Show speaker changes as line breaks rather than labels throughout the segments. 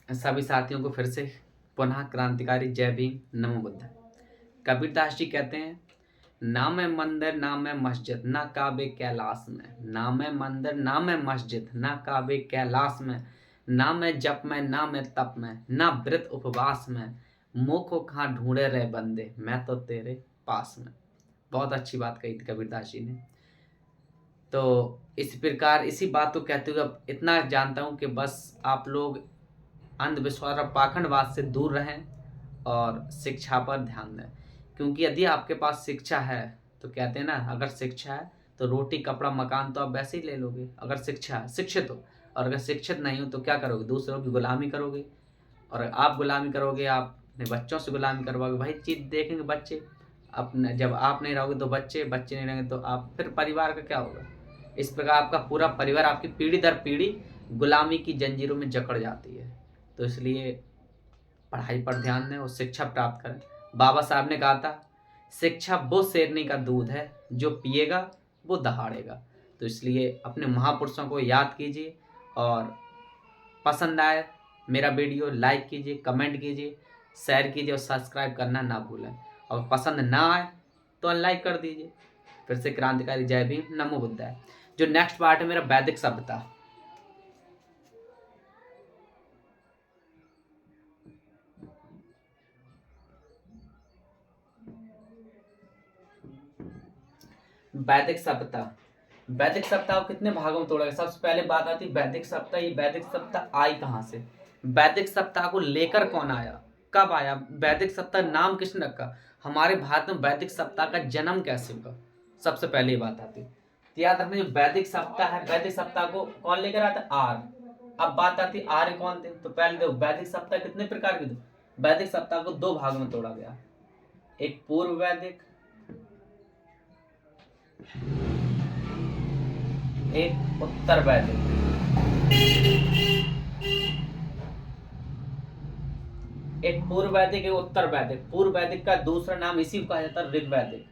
सभी साथियों को फिर से पुनः क्रांतिकारी जय भीम, नमो बुद्ध। कबीरदास जी कहते हैं, ना मैं मंदिर ना मैं मस्जिद ना काबे कैलाश में, ना मैं मंदिर ना मैं मस्जिद ना काबे कैलाश में, ना मैं जप में ना मैं तप में ना व्रत उपवास में, मुँह को कहाँ ढूंढे रहे बंदे, मैं तो तेरे पास में। बहुत अच्छी बात कही थी कबीरदास जी ने। तो इस प्रकार इसी बात को कहते हुए अब इतना जानता हूँ कि बस आप लोग अंधविश्वास और पाखंडवाद से दूर रहें और शिक्षा पर ध्यान दें, क्योंकि यदि आपके पास शिक्षा है तो कहते हैं ना, अगर शिक्षा है तो रोटी कपड़ा मकान तो आप वैसे ही ले लोगे, अगर शिक्षा है, शिक्षित हो। और अगर शिक्षित नहीं हो तो क्या करोगे, दूसरों की गुलामी करोगे। और आप गुलामी करोगे, आप अपने बच्चों से गुलामी करवाओगे, वही चीज़ देखेंगे बच्चे अपने। जब आप नहीं रहोगे तो बच्चे नहीं रहेंगे तो आप, फिर परिवार का क्या होगा। इस प्रकार आपका पूरा परिवार, आपकी पीढ़ी दर पीढ़ी गुलामी की जंजीरों में जकड़ जाती है। तो इसलिए पढ़ाई पर ध्यान दें और शिक्षा प्राप्त करें। बाबा साहब ने कहा था, शिक्षा वो शेरनी का दूध है, जो पिएगा वो दहाड़ेगा। तो इसलिए अपने महापुरुषों को याद कीजिए, और पसंद आए मेरा वीडियो लाइक कीजिए, कमेंट कीजिए, शेयर कीजिए और सब्सक्राइब करना ना भूलें। और पसंद ना आए तो अनलाइक कर दीजिए। फिर से क्रांतिकारी जय भीम, नमो बुद्धाय। जो नेक्स्ट पार्ट है मेरा वैदिक सभ्यता। वैदिक सभ्यता, वैदिक सप्ताह को कितने भागों में तोड़ा गया। सबसे पहले बात आती है वैदिक सप्ताह। ये वैदिक सप्ताह आई कहाँ से, वैदिक सप्ताह को लेकर कौन आया, कब आया, वैदिक सप्ताह नाम किसने रखा, हमारे भारत में वैदिक सप्ताह का जन्म कैसे हुआ, सबसे पहले ये बात आती है। तो याद रखना, जो वैदिक सप्ताह है, वैदिक सप्ताह को कौन लेकर आता, आर्य। अब बात आती है आर्य कौन थे। तो पहले देखो, वैदिक सप्ताह कितने प्रकार के थे। वैदिक सप्ताह को दो भागों में तोड़ा गया, एक पूर्व वैदिक, एक उत्तर वैदिक। एक पूर्व वैदिक, एक उत्तर वैदिक। पूर्व वैदिक का दूसरा नाम इसी को कहा जाता है ऋग्वैदिक।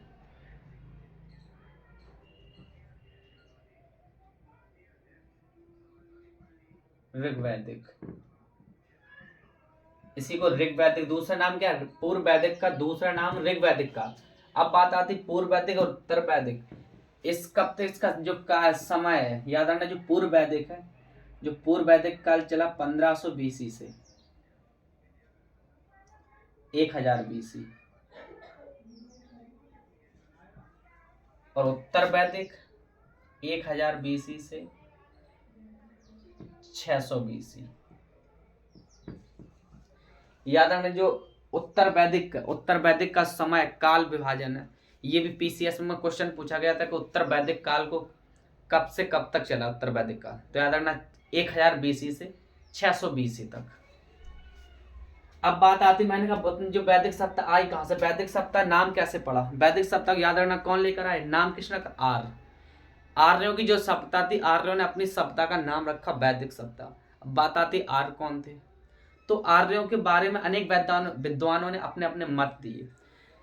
ऋग्वैदिक, इसी को ऋग्वैदिक, दूसरा नाम क्या है, पूर्व वैदिक का दूसरा नाम ऋग्वैदिक का। अब बात आती पूर्व वैदिक और उत्तर वैदिक। इस कब तक इसका जो का समय है, याद रखना, जो पूर्व वैदिक है, जो पूर्व वैदिक काल चला 1500 बीसी से 1000 बीसी, और उत्तर वैदिक 1000 बीसी से 600 बीसी। याद रखना, जो उत्तर वैदिक का समय काल विभाजन है, ये भी पीसीएस में क्वेश्चन पूछा गया था कि उत्तर वैदिक काल को कब से कब तक चला उत्तर वैदिक काल। तो याद रखना 1000 बीसी से 600 बीसी तक। अब बात आती, मैंने कहा जो वैदिक सप्ताह आई कहां से, वैदिक सप्ताह नाम कैसे पड़ा। वैदिक सप्ताह याद रखना कौन लेकर आए, नाम किसने रखा, आर्य। आर्यों की जो सप्ताह थी, आर्यों ने अपनी सप्ताह का नाम रखा वैदिक सप्ताह। अब बात आती आर्य कौन थे। तो आर्यों के बारे में अनेक विद्वानों ने अपने अपने मत दिए।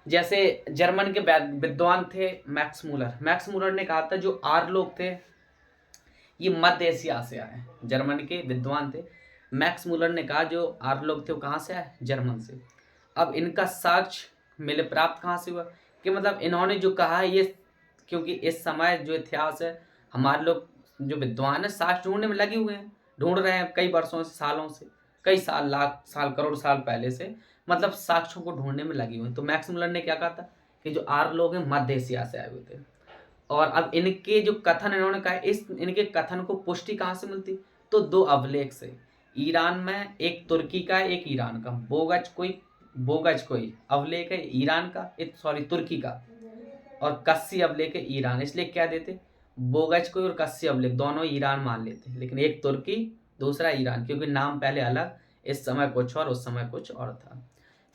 जैसे जर्मन के विद्वान थे मैक्स मूलर। मैक्स मूलर ने कहा था जो आर्य लोग थे ये मध्य एशिया से आए। जर्मन के विद्वान थे, मैक्स मूलर ने कहा जो आर्य लोग थे वो कहाँ से आए, जर्मन से। अब इनका साक्ष्य मिले प्राप्त कहाँ से हुआ, कि मतलब इन्होंने जो कहा है ये, क्योंकि इस समय जो इतिहास है, हमारे लोग जो विद्वान है साक्ष्य ढूंढने में लगे हुए हैं, ढूंढ रहे हैं कई वर्षों से, सालों से, कई साल, लाख साल, करोड़ साल पहले से, मतलब साक्ष्यों को ढूंढने में लगे हुए हैं। तो मैक्स मुलर ने क्या कहा था कि जो आर्य लोग हैं मध्य एशिया से आए हुए थे। और अब इनके जो कथन इन्होंने कहा, इस इनके कथन को पुष्टि कहाँ से मिलती, तो दो अभिलेख से। ईरान में एक तुर्की का है, एक ईरान का। बोगज कोई अभिलेख है ईरान का, सॉरी तुर्की का, और कस्सी अभिलेख है ईरान। इसलिए क्या देते, बोगज कोई और कस्सी अभिलेख दोनों ईरान मान लेते, लेकिन एक तुर्की दूसरा ईरान, क्योंकि नाम पहले अलग, इस समय कुछ और उस समय कुछ और था।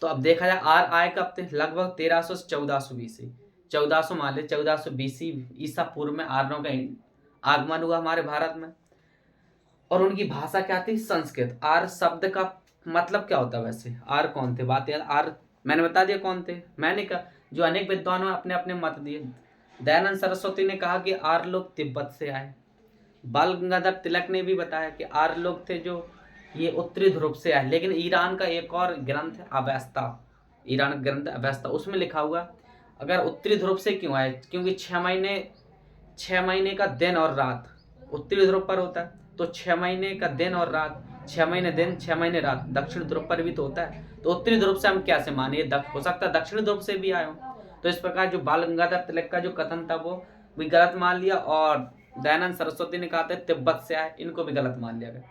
तो अब देखा जाए आर आए कब थे, लगभग 1300 से 1400 बीसी, 1400 मान ले, 1400 बीसी ईसा पूर्व में आर्यों का आगमन हुआ हमारे भारत में। और उनकी भाषा क्या थी, संस्कृत। आर्य शब्द का मतलब क्या होता है वैसे, आर्य कौन थे, बात यार, आर्य मैंने बता दिया कौन थे। मैंने कहा जो अनेक विद्वानों ने अपने अपने मत दिए। दयानंद सरस्वती ने कहा कि आर्य लोग तिब्बत से आए। बाल गंगाधर तिलक ने भी बताया कि आर्य लोग थे जो ये उत्तरी ध्रुव से है। लेकिन ईरान का एक और ग्रंथ है अवेस्ता, ईरान का ग्रंथ अवेस्ता, उसमें लिखा हुआ अगर उत्तरी ध्रुव से क्यों आए, क्योंकि 6 महीने का दिन और रात उत्तरी ध्रुव पर होता है, तो 6 महीने का दिन और रात, 6 महीने दिन 6 महीने रात दक्षिण ध्रुव पर भी तो होता है। तो उत्तरी ध्रुव से हम कैसे माने, हो सकता है दक्षिण ध्रुव से भी आए हो। तो इस प्रकार जो बाल गंगाधर तिलक का जो कथन था वो भी गलत मान लिया, और दयानंद सरस्वती ने कहा था तिब्बत से आए, इनको भी गलत मान लिया गया।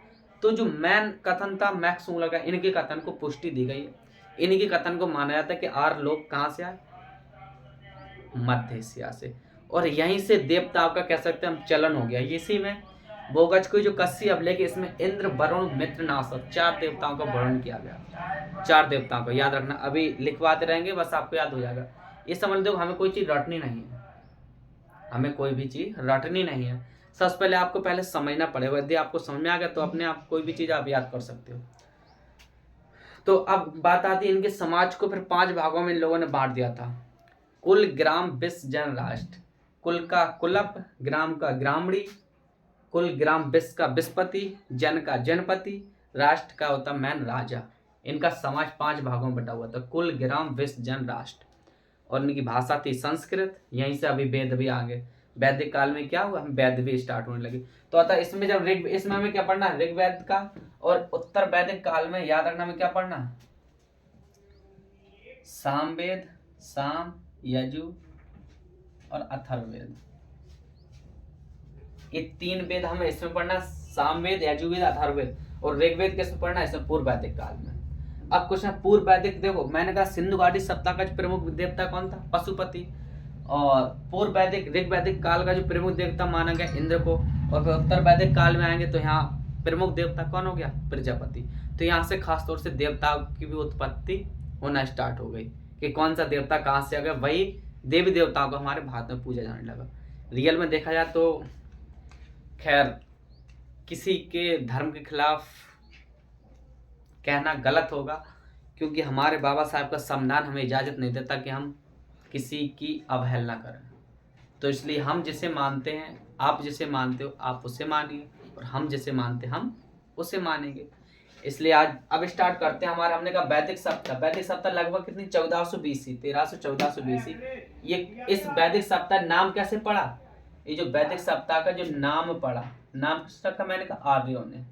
तो जो मैन कथन था मैक्स मूलर का, इनके कथन को पुष्टि दी गई है। इन्हीं के कथन को माना जाता है कि आर्य लोग कहाँ से आए, मध्य एशिया से, और यहीं से देवताओं का कह सकते हैं हम चलन हो गया। इसी में बोगज को जो कस्सी अभिलेख, इसमें इंद्र वरुण मित्र नासर 4 देवताओं का वर्णन किया गया। 4 देवताओं को याद रखना, अभी लिखवाते रहेंगे बस आपको याद हो जाएगा। ये समझ दो हमें कोई चीज रटनी नहीं है, हमें कोई भी चीज रटनी नहीं है। सबसे पहले आपको पहले समझना पड़ेगा, यदि आपको समझ में आ गया तो अपने आप कोई भी चीज आप याद कर सकते हो। तो अब बात आती है इनके समाज को फिर 5 भागों में इन लोगों ने बांट दिया था। कुल, ग्राम, विस, जन, राष्ट्र। कुल का कुलप, ग्राम का ग्रामणी, कुल ग्राम विस का विस्पति, जन का जनपति, राष्ट्र का होता मैन राजा। इनका समाज 5 भागों में बटा हुआ था, कुल, ग्राम, विस, जन, राष्ट्र। और इनकी भाषा थी संस्कृत, यहीं से अभी वेद भी आ गए। वैदिक काल में क्या हुआ, हम वेद भी स्टार्ट होने लगे। तो अतः इसमें जब इसमें हमें क्या पढ़ना है, ऋग्वेद का, और उत्तर वैदिक काल में याद रखना हमें क्या पढ़ना है, सामवेद, साम, यजु और अथर्ववेद। ये 3 वेद हमें इसमें पढ़ना, सामवेद, यजुर्वेद, अथर्ववेद। और ऋग्वेद किसमें पढ़ना है, इसमें पूर्व वैदिक काल में। अब क्वेश्चन पूर्व वैदिक, देखो मैंने कहा सिंधु घाटी सप्ताह का जो प्रमुख देवता कौन था, पशुपति। और पूर्व वैदिक ऋग वैदिक काल का जो प्रमुख देवता माना गया इंद्र को। और फिर उत्तर वैदिक काल में आएंगे तो यहाँ प्रमुख देवता कौन हो गया, प्रजापति। तो यहाँ से खासतौर से देवताओं की भी उत्पत्ति होना स्टार्ट हो गई, कि कौन सा देवता कहाँ से आ गया, वही देवी देवताओं को हमारे भारत में पूजा जाने लगा। रियल में देखा जाए तो खैर किसी के धर्म के खिलाफ कहना गलत होगा, क्योंकि हमारे बाबा साहब का संविधान हमें इजाज़त नहीं देता कि हम किसी की अवहेलना करें। तो इसलिए हम जिसे मानते हैं, आप जिसे मानते हो आप उसे मानिए, और हम जिसे मानते हैं हम उसे मानेंगे। इसलिए आज अब स्टार्ट करते हैं हमारा, हमने कहा वैदिक सप्ताह। वैदिक सप्ताह लगभग कितनी 1400 BC, 1300 1400 BC। ये इस वैदिक सप्ताह नाम कैसे पड़ा, ये जो वैदिक सप्ताह का जो नाम पड़ा, नाम किस रखा, मैंने कहा आर्यों ने।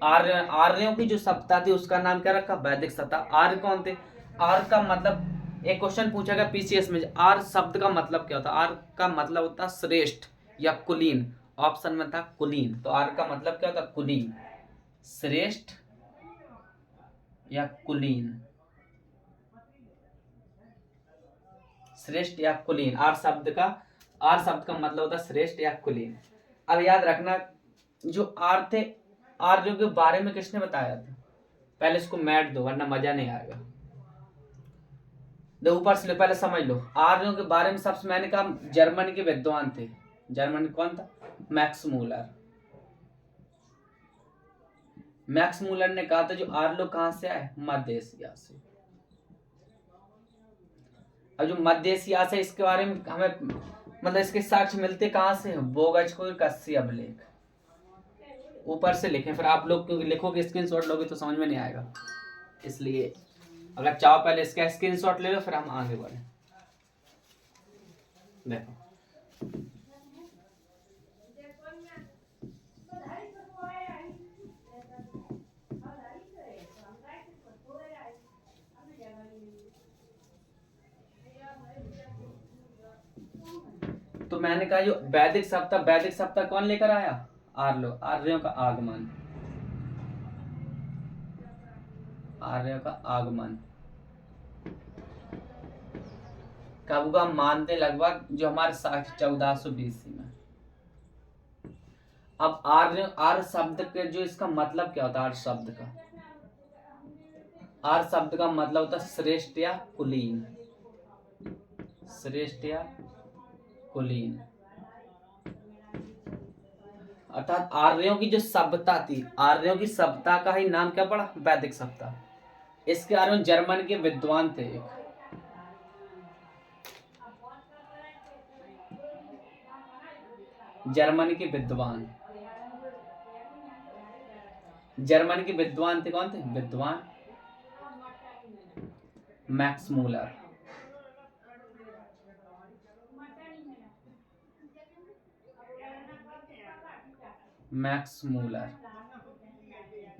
आर्यों की जो सप्ताह थी उसका नाम क्या रखा, वैदिक सप्ताह। आर्य कौन थे, आर्य का मतलब, एक क्वेश्चन पूछा गया पीसीएस में, आर्य शब्द का मतलब क्या होता है। आर्य का मतलब होता है श्रेष्ठ या कुलीन, ऑप्शन में था कुलीन। तो आर्य का मतलब क्या होता है, कुलीन, श्रेष्ठ या कुलीन, श्रेष्ठ या कुलीन। आर्य शब्द का मतलब होता है श्रेष्ठ या कुलीन। अब याद रखना जो आर्य थे, आर्यों के बारे में किसने बताया था, पहले इसको मैट दो वरना मजा नहीं आएगा। ऊपर से पहले समझ लो आर्यों के बारे में। सबसे मैंने कहा जर्मनी के विद्वान थे, जर्मनी कौन था, मैक्स मूलर। मैक्स मूलर ने कहा था जो आर्य लोग कहां से आए, मध्य एशिया से। अब जो मध्य एशिया से, इसके बारे में हमें मतलब इसके साक्ष्य मिलते कहां से, बोगज को कस्सी अभिलेख। ऊपर से लिखें, फिर आप लोग क्योंकि लिखोगे स्क्रीनशॉट लोगे तो समझ में नहीं आएगा, इसलिए अगर चाहो पहले इसका स्क्रीनशॉट ले लो फिर हम आगे बढ़े। देखो तो मैंने कहा जो वैदिक सप्ताह कौन लेकर आया, आर्यों का आगमन, आर्यों का आगमन कब हुआ, मानते लगभग जो हमारे 1400 BC में। अब आर्य शब्द के जो इसका मतलब क्या होता है, आर्य शब्द का मतलब होता है श्रेष्ठ या कुलीन, श्रेष्ठ या कुलीन। अर्थात आर्यों की जो सभ्यता थी, आर्यों की सभ्यता का ही नाम क्या पड़ा, वैदिक सभ्यता। इसके आर्य जर्मन के विद्वान थे, जर्मनी के विद्वान। जर्मन के विद्वान थे, कौन थे? विद्वान Max Muller. Max Muller,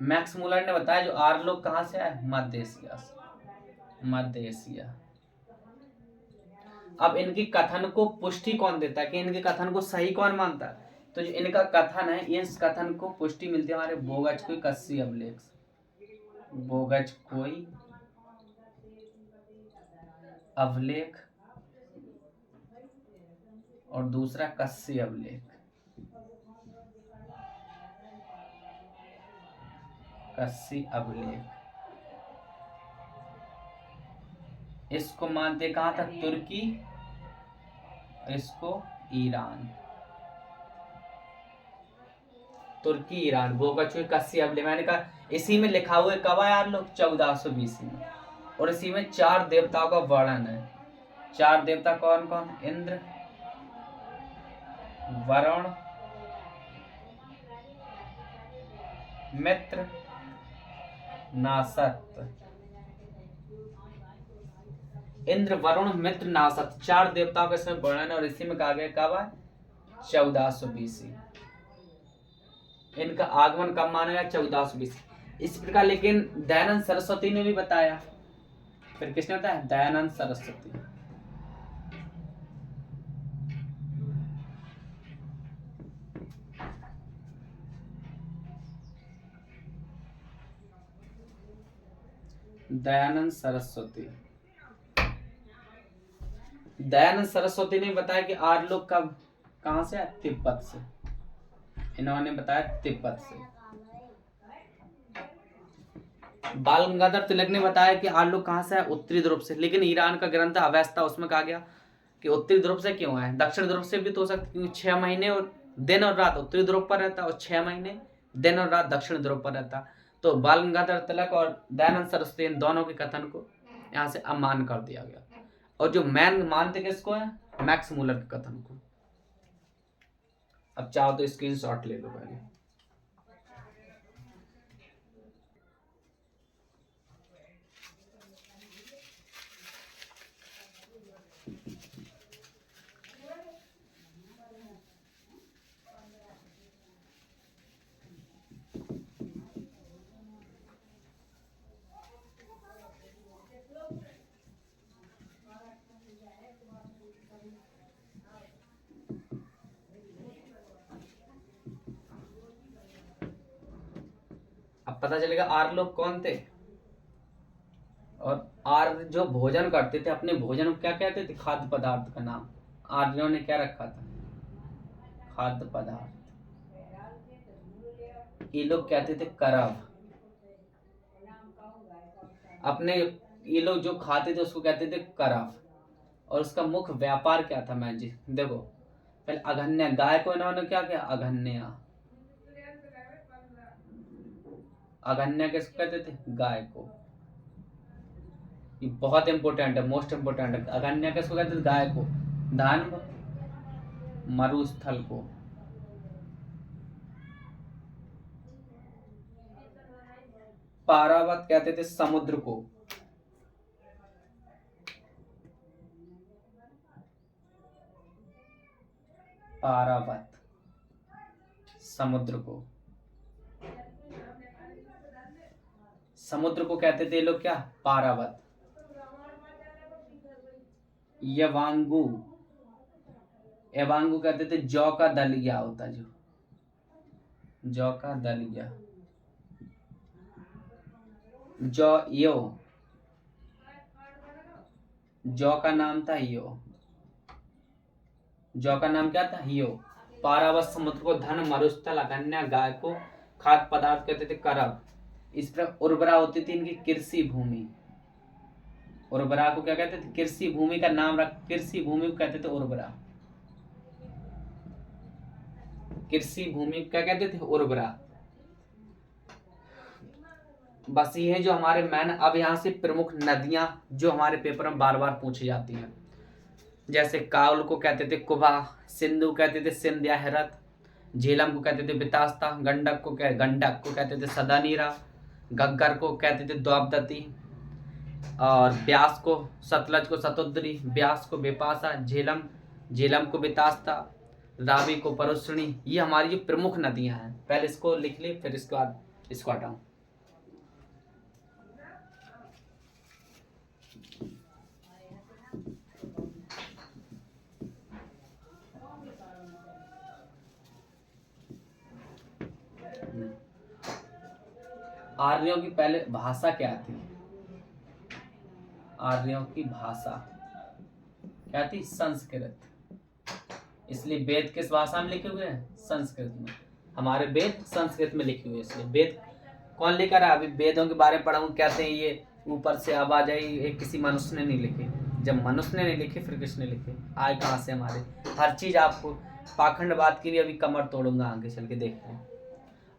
Max Muller ने बताया जो आर्य लोग कहाँ से आए? मध्य एशिया से, मध्य एशिया। अब इनकी कथन को पुष्टि कौन देता है कि इनके कथन को सही कौन मानता है? तो जो इनका कथन है, इस कथन को पुष्टि मिलती है हमारे बोगजकोई कस्सी अभिलेख से। बोगजकोई अभिलेख और दूसरा कस्सी अभिलेख। कस्सी अभिलेख इसको मानते कहाँ था? तुर्की, इसको ईरान। तुर्की ईरान, बोगजकोई कस्सी अभिलेख। मैंने कहा इसी में लिखा हुआ है कब आया यार लोग? 1420 में। और इसी में 4 देवताओं का वर्णन है। 4 देवता कौन कौन? इंद्र, वरुण, मित्र, नासत। इंद्र, वरुण, मित्र, नासत, 4 देवताओं का इसमें वर्णन है। और इसी में कहा गया कब है? 1420। इनका आगमन कब माना गया? 1420। इस प्रकार लेकिन दयानंद सरस्वती ने भी बताया। फिर किसने बताया? दयानंद सरस्वती। दयानंद सरस्वती, दयानंद सरस्वती ने बताया कि आर्य लोग कब कहां से आए? तिब्बत से। इन्होंने बताया तिब्बत से। बाल गंगाधर तिलक ने बताया कि आर्य लोग कहां से आए? उत्तरी ध्रुव से। लेकिन ईरान का ग्रंथ अवेस्ता, उसमें कहा गया कि उत्तरी ध्रुव से क्यों आए? दक्षिण ध्रुव से भी तो हो सकता, क्योंकि 6 महीने और दिन और रात उत्तरी ध्रुव पर रहता और 6 महीने दिन और रात दक्षिण ध्रुव पर रहता। तो बाल गंगाधर तिलक और दयानंद सरस्वती इन दोनों के कथन को यहाँ से अमान कर दिया गया। और जो मैन मानते किसको है? मैक्स मूलर के कथन को। अब चाहो तो स्क्रीनशॉट ले लो पहले। अब पता चलेगा आर्य लोग कौन थे। और आर्य जो भोजन करते थे, अपने भोजन को क्या कहते थे? खाद्य पदार्थ का नाम आर्यों ने क्या रखा था? खाद्य पदार्थ। ये लोग कहते थे करव। अपने ये लोग जो खाते थे उसको कहते थे करव। और उसका मुख्य व्यापार क्या था? मैं जी देखो, पहले अघन्या, गाय को इन्होंने क्या किया? अघन्या। अघन्या किसको कहते थे? गाय को। ये बहुत इंपोर्टेंट है, मोस्ट इंपोर्टेंट है। अघन्या किसको कहते थे? गाय को। धान को, मरुस्थल को। पारावत कहते थे समुद्र को। पारावत समुद्र को। समुद्र को कहते थे लोग क्या? पारावत। यवांगू, यवांगू कहते थे जौ का दलिया होता, जो जौ का दलिया। जौ, यो, जौ का नाम था यो। जौ का नाम क्या था? यो। पारावत समुद्र को, धन, मरुस्थल, अघन्या, गाय को खाद्य पदार्थ कहते थे करब। इस पर उर्वरा होती थी इनकी कृषि भूमि। उर्वरा को क्या कहते थे? कृषि भूमि का नाम रख, कृषि भूमि को कहते थे उर्वरा। कृषि भूमि क्या कहते थे? उर्वरा। बस ये है जो हमारे मैन। अब यहाँ से प्रमुख नदियां जो हमारे पेपर में बार बार पूछी जाती हैं, जैसे काउल को कहते थे कुबा, सिंधु कहते थे सिंध या हेरत, झेलम को कहते थे बितास्ता, गंडक को कहते थे सदानीरा, घग्गर को कहते थे द्वाबदती, और ब्यास को सतलज को सतुद्री, ब्यास को बिपाशा, झेलम को बितास्ता, रावी को परुष्णी। ये हमारी जो प्रमुख नदियां हैं, पहले इसको लिख ली फिर इसके बाद इसको हटाऊं। आर्यों की पहले भाषा क्या थी? आर्यों की भाषा क्या थी? संस्कृत। इसलिए वेद किस भाषा में लिखे हुए हैं? संस्कृत में। हमारे वेद संस्कृत में लिखे हुए, इसलिए वेद कौन लेकर आया? अभी वेदों के बारे में पढ़ा हूँ, कहते हैं ये ऊपर से आवाज आई, ये किसी मनुष्य ने नहीं लिखे। जब मनुष्य ने नहीं लिखे फिर किसने लिखे? आए कहाँ से हमारे? हर चीज आपको पाखंडवाद की भी अभी कमर तोड़ूंगा आगे चल के, देखते हैं।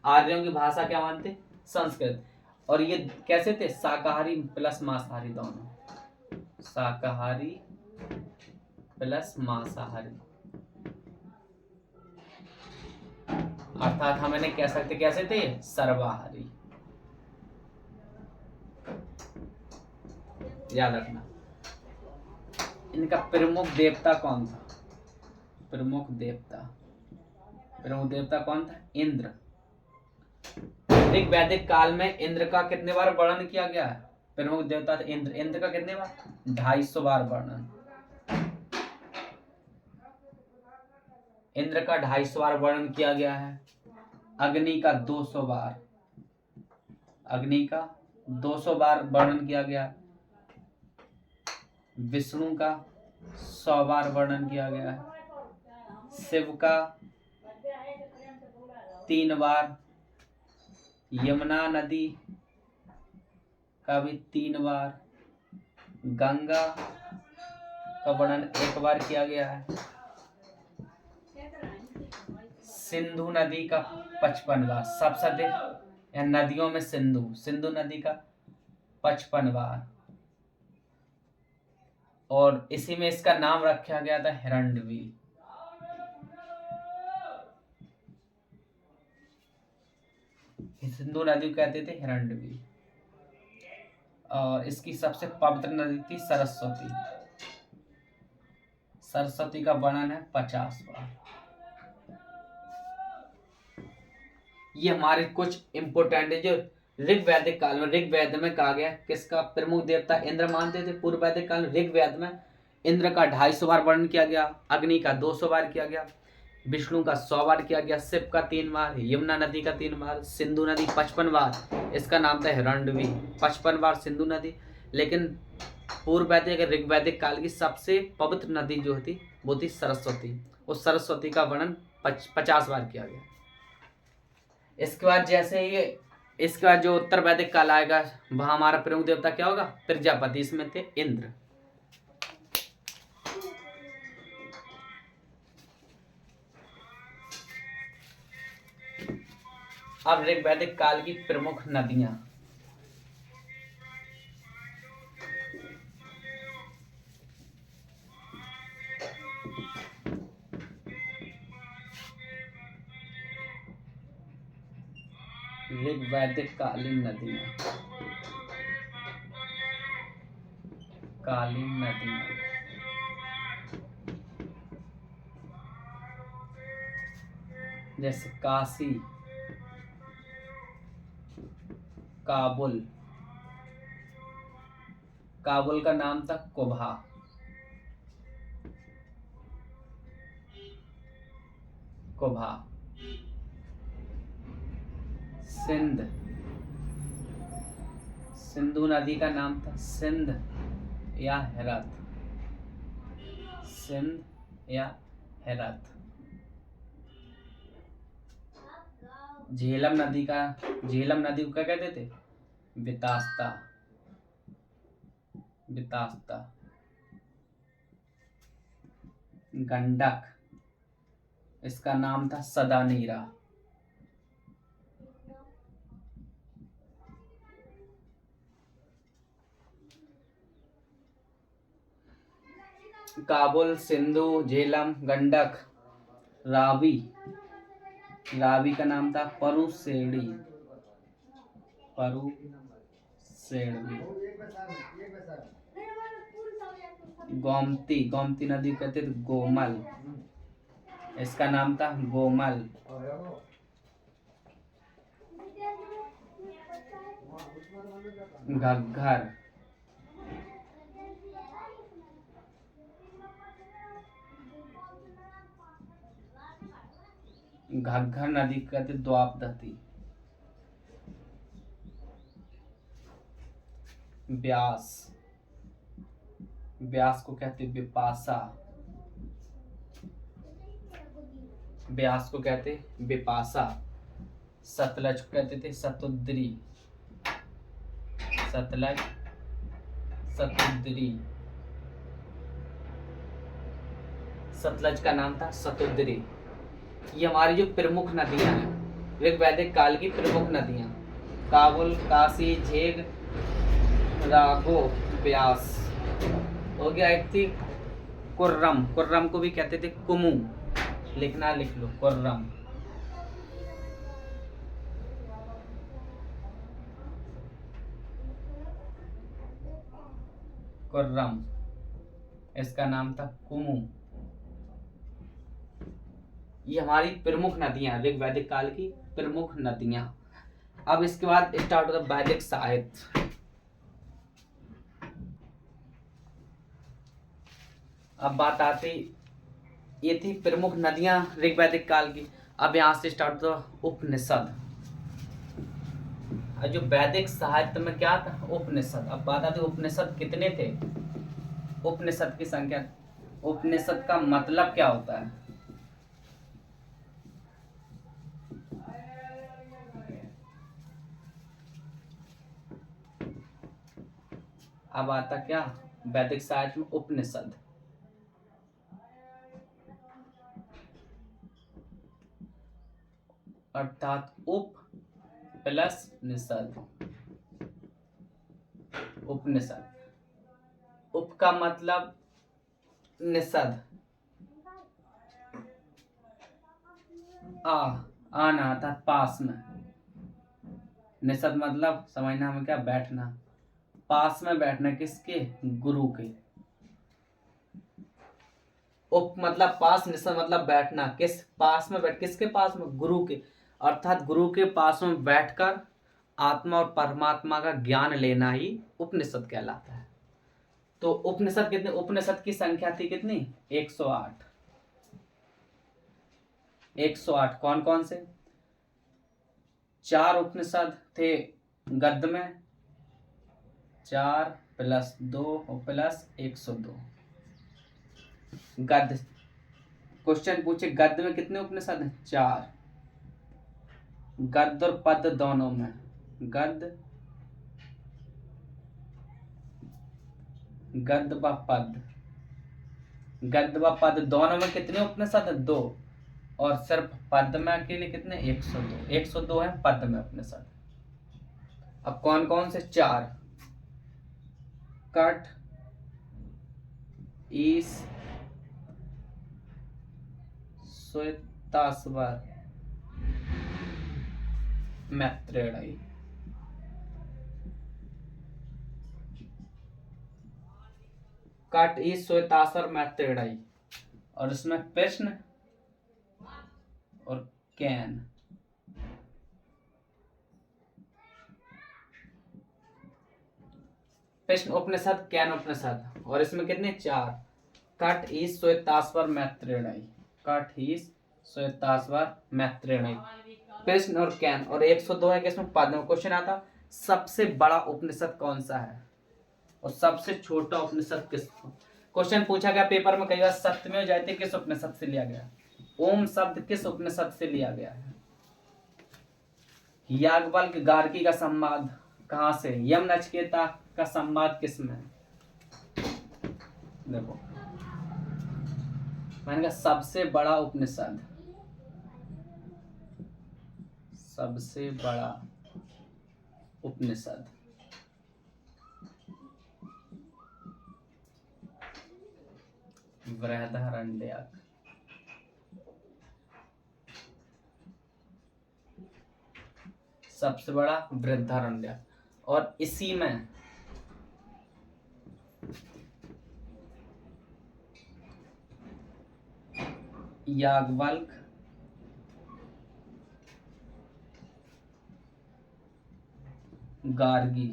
आर्यों की भाषा क्या मानते? संस्कृत। और ये कैसे थे? शाकाहारी प्लस मांसाहारी दोनों। शाकाहारी प्लस मांसाहारी, अर्थात हम इन्हें कह सकते कैसे थे? सर्वाहारी। याद रखना। इनका प्रमुख देवता कौन था? प्रमुख देवता कौन था? इंद्र। ऋग वैदिक काल में इंद्र का कितने बार वर्णन किया गया है? प्रमुख देवता था इंद्र। इंद्र का कितने बार? 250 बार वर्णन। इंद्र का 250 बार वर्णन किया गया है। अग्नि का 200 बार, अग्नि का 200 बार वर्णन किया गया। विष्णु का 100 बार वर्णन किया गया है। शिव का 3 बार, यमुना नदी का भी 3 बार, गंगा का वर्णन 1 बार किया गया है, सिंधु नदी का 55 बार, सबसे अधिक नदियों में सिंधु नदी का 55 बार, और इसी में इसका नाम रखा गया था हिरण्यवी। सिंधु नदी को कहते थे हिरण्यवी। और इसकी सबसे पवित्र नदी थी सरस्वती। सरस्वती का वर्णन है 50 बार। ये हमारे कुछ इंपोर्टेंट है जो ऋग वैदिक काल में, ऋग वेद में कहा गया किसका प्रमुख देवता इंद्र मानते थे। पूर्व वैदिक काल में ऋग वेद में इंद्र का 250 बार वर्णन किया गया, अग्नि का 200 बार किया गया, विष्णु का 100 बार किया गया, शिव का 3 बार, यमुना नदी का 3 बार, सिंधु नदी 55 बार, इसका नाम था हिरण्यवी। 55 बार सिंधु नदी। लेकिन पूर्व वैदिक ऋग वैदिक काल की सबसे पवित्र नदी जो थी वो थी सरस्वती। उस सरस्वती का वर्णन 50 बार किया गया। इसके बाद जैसे ये इसके बाद जो उत्तर वैदिक काल आएगा वहां हमारा प्रमुख देवता क्या होगा? प्रजापति। इसमें थे इंद्र। अब ऋग वैदिक काल की प्रमुख नदियां। ऋग वैदिक कालीन नदियां, जैसे काशी, काबुल। काबुल का नाम था कुबा। सिंध, सिंधु नदी का नाम था सिंध या हेरत। झेलम नदी को क्या कहते थे? बितास्ता। गंडक, इसका नाम था सदानीरा। काबुल, सिंधु, झेलम, गंडक, रावी, रावी का नाम था परुसेड़ी, परुसेड़ी। गोमती, गोमती नदी कहते थे गोमल, इसका नाम था गोमल। घग्घर, घग्घर नदी कहते द्वापदती। ब्यास, ब्यास को कहते बिपाशा, ब्यास को कहते बिपाशा। सतलज को कहते थे सतुद्री, सतलज, सतुद्री। सतलज का नाम था सतुद्री। ये हमारी जो प्रमुख नदियां हैं, ऋग वैदिक काल की प्रमुख नदियां, काबुल, काशी, झेग, रागो, ब्यास। हो गया। एक थी कुर्रम, कुर्रम को भी कहते थे कुमू, लिखना लिख लो कुर्रम। कुर्रम, इसका नाम था कुमू। ये हमारी प्रमुख नदियां, ऋग वैदिक काल की प्रमुख नदियां। अब इसके बाद स्टार्ट होता है वैदिक साहित्य। अब बात आती, ये थी प्रमुख नदियां ऋग वैदिक काल की। अब यहां से स्टार्ट होता उपनिषद। जो वैदिक साहित्य में क्या था, उपनिषद। अब बात आती उपनिषद कितने थे, उपनिषद की संख्या। उपनिषद का मतलब क्या होता है? अब आता क्या वैदिक साहित्य में उपनिषद। अर्थात उप प्लस निषद, उपनिषद। उप का मतलब निषद, आना था पास में। निषद मतलब समझना हमें क्या, बैठना, पास में बैठना, किसके, गुरु के। उप मतलब पास, निषद मतलब बैठना, किस पास में बैठ, किसके पास में, गुरु के। अर्थात गुरु के पास में बैठकर आत्मा और परमात्मा का ज्ञान लेना ही उपनिषद कहलाता है। तो उपनिषद कितने, उपनिषद की संख्या थी कितनी, 108। 108 कौन कौन से? 4 उपनिषद थे गद्य में, 4 प्लस 2 प्लस 102 गद्य। क्वेश्चन पूछे गद्य में कितने उपनिषद हैं, 4। गद्य और पद दोनों में, गद्य, गद्य व पद, गद्य व पद दोनों में कितने उपनिषद हैं, 2। और सिर्फ पद में अकेले कितने, 102। 102 है पद में उपनिषद। अब कौन कौन से, 4। कठ, ईश, श्वेताश्वर, मैत्रेयी। कठ, ईश, श्वेताश्वर, मैत्रेयी। और इसमें प्रश्न और कैन। प्रश्न उपनिषद, कैन उपनिषद। और इसमें कितने, 4। कठ, ईश, श्वेताश्वर, मैत्रेयी। कठ, ईश, श्वेताश्वर, मैत्रेयी, प्रश्न और कैन। और 102 है कि इसमें पद में। क्वेश्चन आता सबसे बड़ा उपनिषद कौन सा है और सबसे छोटा उपनिषद किस। क्वेश्चन पूछा गया पेपर में कई बार, सत्यमेव जयते किस उपनिषद से लिया गया, ओम शब्द किस उपनिषद से लिया गया है, याज्ञवल्क गार्गी का संवाद कहां से, यम नचिकेता का संवाद किसमें। देखो मैंने कहा सबसे बड़ा उपनिषद, सबसे बड़ा उपनिषद बृहदारण्यक। सबसे बड़ा वृद्धारण्यक, और इसी में याज्ञवल्क्य, गार्गी,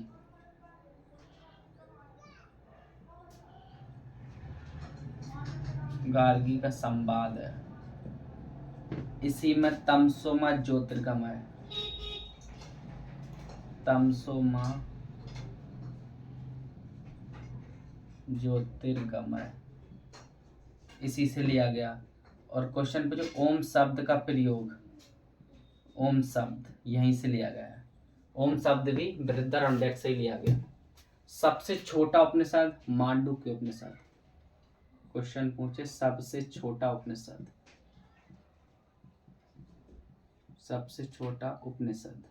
गार्गी का संवाद है। इसी में तमसोमा ज्योतिर्गमय, तमसोमा ज्योतिर्गमय इसी से लिया गया। और क्वेश्चन पे जो ओम शब्द का प्रयोग, ओम शब्द यहीं से लिया गया है। ओम शब्द भी बृहदारण्यक से ही लिया गया। सबसे छोटा उपनिषद मांडुक्य उपनिषद। क्वेश्चन पूछे सबसे छोटा उपनिषद, सबसे छोटा उपनिषद,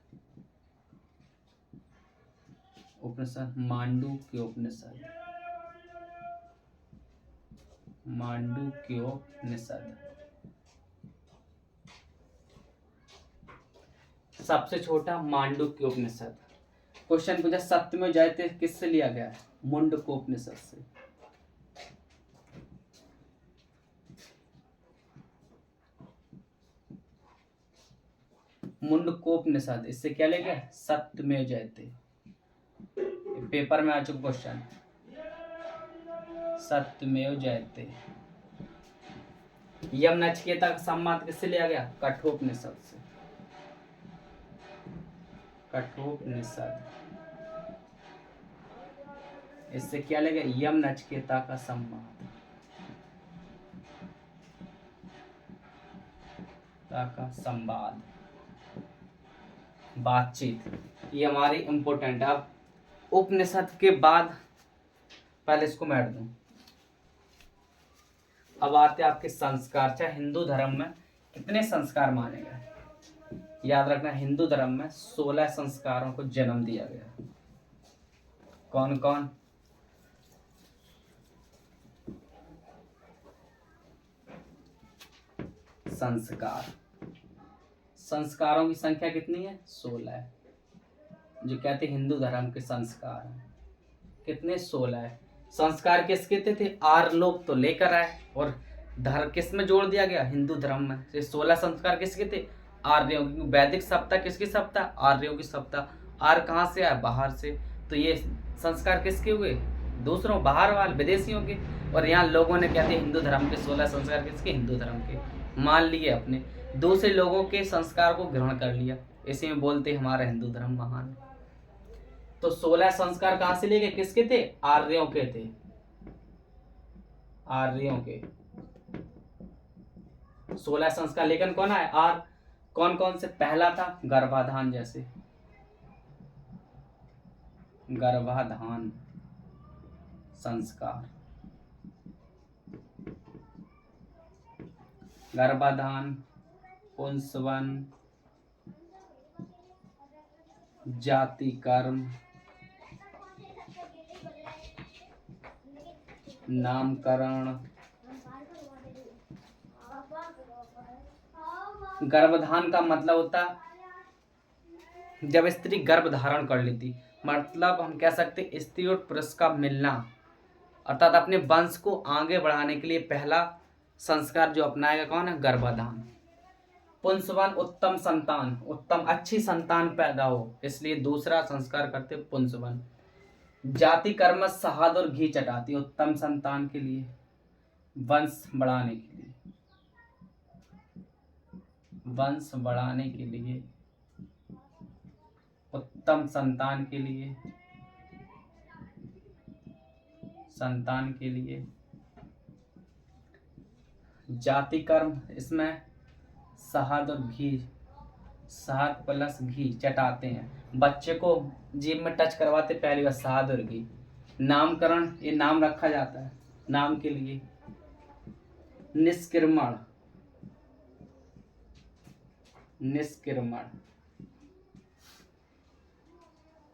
उपनिषद मांडुक्य उपनिषद, मांडुक्य उपनिषद। सबसे छोटा मांडुक्य उपनिषद। क्वेश्चन पूछा सत्यमेव जयते किससे लिया गया है? मुंडकोपनिषद से। मुंडकोपनिषद, इससे क्या ले गया? सत्यमेव जयते। पेपर में आ चुका क्वेश्चन, सत्यमेव जयते। यम नचिकेता का संवाद किससे लिया गया? कठोपनिषद से, कठोपनिषद। इससे क्या ले गया? यम नचिकेता का संवाद, का संवाद, बातचीत, ये हमारी इंपोर्टेंट है। अब उपनिषद के बाद पहले इसको मैं हट दूं। अब आते आपके संस्कार। चाहे हिंदू धर्म में कितने संस्कार माने गए? याद रखना, हिंदू धर्म में 16 संस्कारों को जन्म दिया गया। कौन कौन? संस्कार। संस्कारों की संख्या कितनी है? 16 है। जो कहते हिंदू धर्म के संस्कार हैं कितने? 16 है। संस्कार किसके थे? आर्य लोग तो लेकर आए, और धर्म किस में जोड़ दिया गया? हिंदू धर्म में। ये 16 संस्कार किसके थे? आर्यों की। वैदिक सप्ताह किसकी सप्ताह? आर्यों की सप्ताह। आर्य कहाँ से आया? बाहर से। तो ये संस्कार किसके हुए? दूसरों, बाहर वाले, विदेशियों के। और यहाँ लोगों ने कहते हिंदू धर्म के 16 संस्कार किसके? हिंदू धर्म के मान लिए अपने। दूसरे लोगों के संस्कार को ग्रहण कर लिया, इसी में बोलते हमारा हिंदू धर्म महान। तो 16 संस्कार कहां से लिए गए? किसके थे? आर्यों के थे, आर्यों के 16 संस्कार। लेकिन कौन है? आर्य। कौन कौन से? पहला था गर्भाधान, जैसे गर्भाधान संस्कार, गर्भाधान, पुंसवन, जाति कर्म, नामकरण। गर्भधान का मतलब होता जब स्त्री गर्भ धारण कर लेती, मतलब हम कह सकते स्त्री और पुरुष का मिलना, अर्थात अपने वंश को आगे बढ़ाने के लिए पहला संस्कार जो अपनाएगा कौन है? गर्भाधान। पुंसवन, उत्तम संतान, उत्तम अच्छी संतान पैदा हो, इसलिए दूसरा संस्कार करते पुंसवन। जाति कर्म, शहद और घी चटाती, उत्तम संतान के लिए, वंश बढ़ाने के लिए, वंश बढ़ाने के लिए, उत्तम संतान के लिए, संतान के लिए। जाति कर्म, इसमें शहद और घी, शहद प्लस घी चटाते हैं, बच्चे को जीभ में टच करवाते पहली बार शहद और घी। नामकरण, ये नाम रखा जाता है नाम के लिए। निष्क्रमण, निष्क्रमण,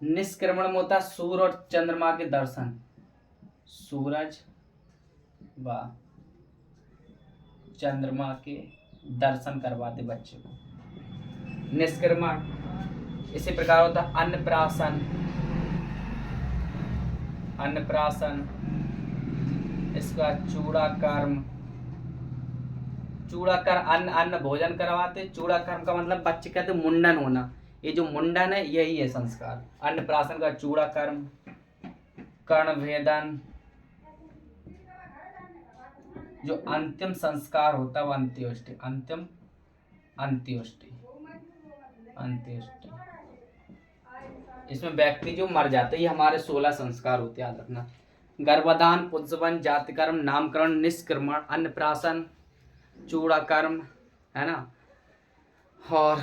निष्क्रमण में होता सूर्य और चंद्रमा के दर्शन, सूरज व चंद्रमा के दर्शन करवाते बच्चे को, निष्क्रमण। इसी प्रकार होता है अन्नप्राशन, अन्नप्राशन। इसका चूड़ाकर्म, चूड़ाकर्म अन्न, अन्न भोजन करवाते। चूड़ाकर्म का मतलब बच्चे कहते मुंडन होना, ये जो मुंडन है यही है संस्कार। अन्नप्राशन का चूड़ाकर्म, कर्णभेदन, जो अंतिम संस्कार होता है वो अंत्येष्टि, अंतिम अंत्येष्टि, अंत्येष्टि। इसमें व्यक्ति जो मर जाते हैं, ये हमारे 16 संस्कार होते हैं, याद रखना। गर्भधान, पुंसवन, जातिकर्म, नामकरण, निष्क्रमण, अन्नप्राशन, चूड़ाकर्म, है ना। और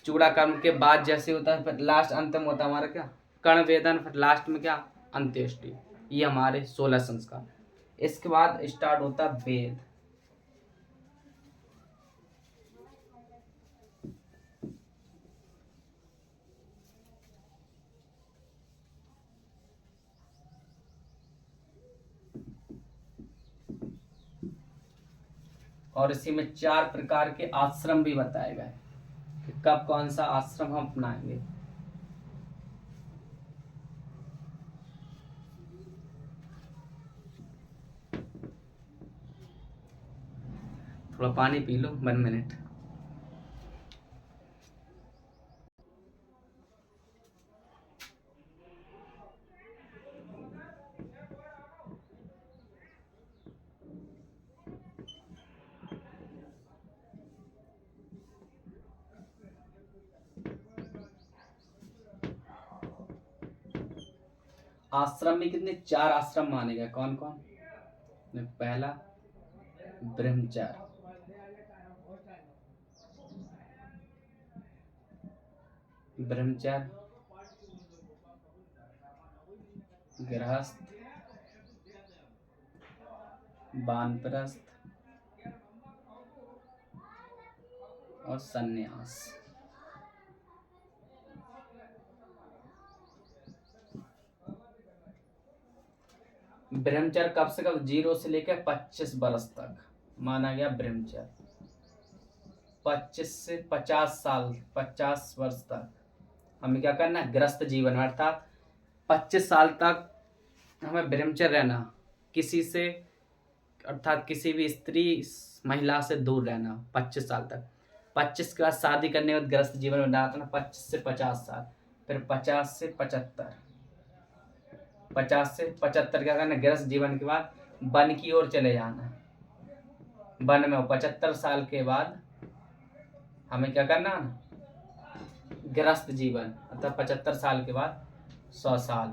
चूड़ाकर्म के बाद जैसे होता है फिर लास्ट अंतिम होता है हमारा क्या, कर्णवेदन, फिर लास्ट में क्या, अंत्येष्टि। ये हमारे 16 संस्कार। इसके बाद स्टार्ट होता है वेद। और इसी में 4 प्रकार के आश्रम भी बताए गए कि कब कौन सा आश्रम हम अपनाएंगे। थोड़ा पानी पी लो, 1 मिनट। आश्रम में कितने, 4 आश्रम माने गए। कौन कौन, पहला ब्रह्मचर्य, ब्रह्मचर्य, गृहस्थ, वानप्रस्थ और सन्यास। ब्रह्मचर्य कब से कब, 0 से लेकर 25 वर्ष तक माना गया ब्रह्मचर्य। 25 से 50 साल, 50 वर्ष तक हमें क्या करना है, गृहस्थ जीवन, अर्थात 25 साल तक हमें ब्रह्मचर्य रहना, किसी से अर्थात किसी भी स्त्री महिला से दूर रहना 25 साल तक। 25 के बाद शादी करने के बाद गृहस्थ जीवन में डालना 25 से 50 साल, फिर 50 से 75, 50 से 75 क्या करना, गृहस्थ जीवन के बाद वन की ओर चले जाना। वन में 75 साल के बाद हमें क्या करना, गृहस्थ जीवन, अर्थात 75 साल के बाद 100 साल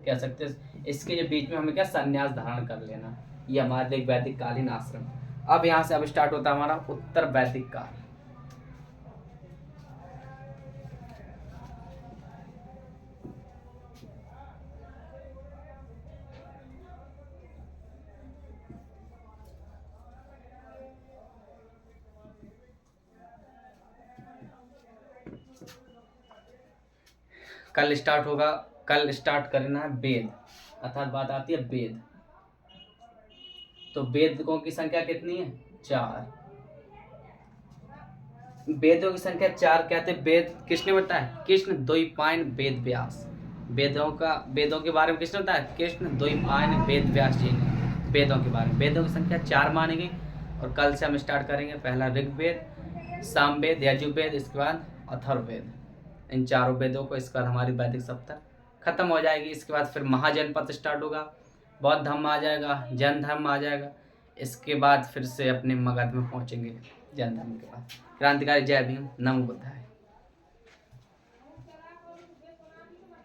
कह सकते हैं। इसके जो बीच में हमें क्या, संन्यास धारण कर लेना। ये हमारे एक वैदिक कालीन आश्रम। अब यहाँ से अब स्टार्ट होता है हमारा उत्तर वैदिक काल। कल स्टार्ट होगा, कल स्टार्ट करना है वेद, अर्थात बात आती है वेद। तो वेदों की संख्या कितनी है, 4। वेदों की संख्या 4 कहते हैं। वेद किसने बताया, कृष्ण द्वैपायन वेद व्यास। वेदों के बारे में किसने बताया, कृष्ण द्वैपायन वेद व्यास जी ने वेदों के बारे में। वेदों की संख्या 4 मानेंगे। और कल से हम स्टार्ट करेंगे पहला ऋग्वेद, सामवेद, यजुर्वेद, इसके बाद अथर्ववेद। इन 4 वेदों को, इसके बाद हमारी वैदिक सप्ताह खत्म हो जाएगी। इसके बाद फिर महाजनपद स्टार्ट होगा, बौद्ध धर्म आ जाएगा, जैन धर्म आ जाएगा। इसके बाद फिर से अपने मगध में पहुंचेंगे जैन धर्म के बाद। क्रांतिकारी जय भीम, नमो बुद्धाय।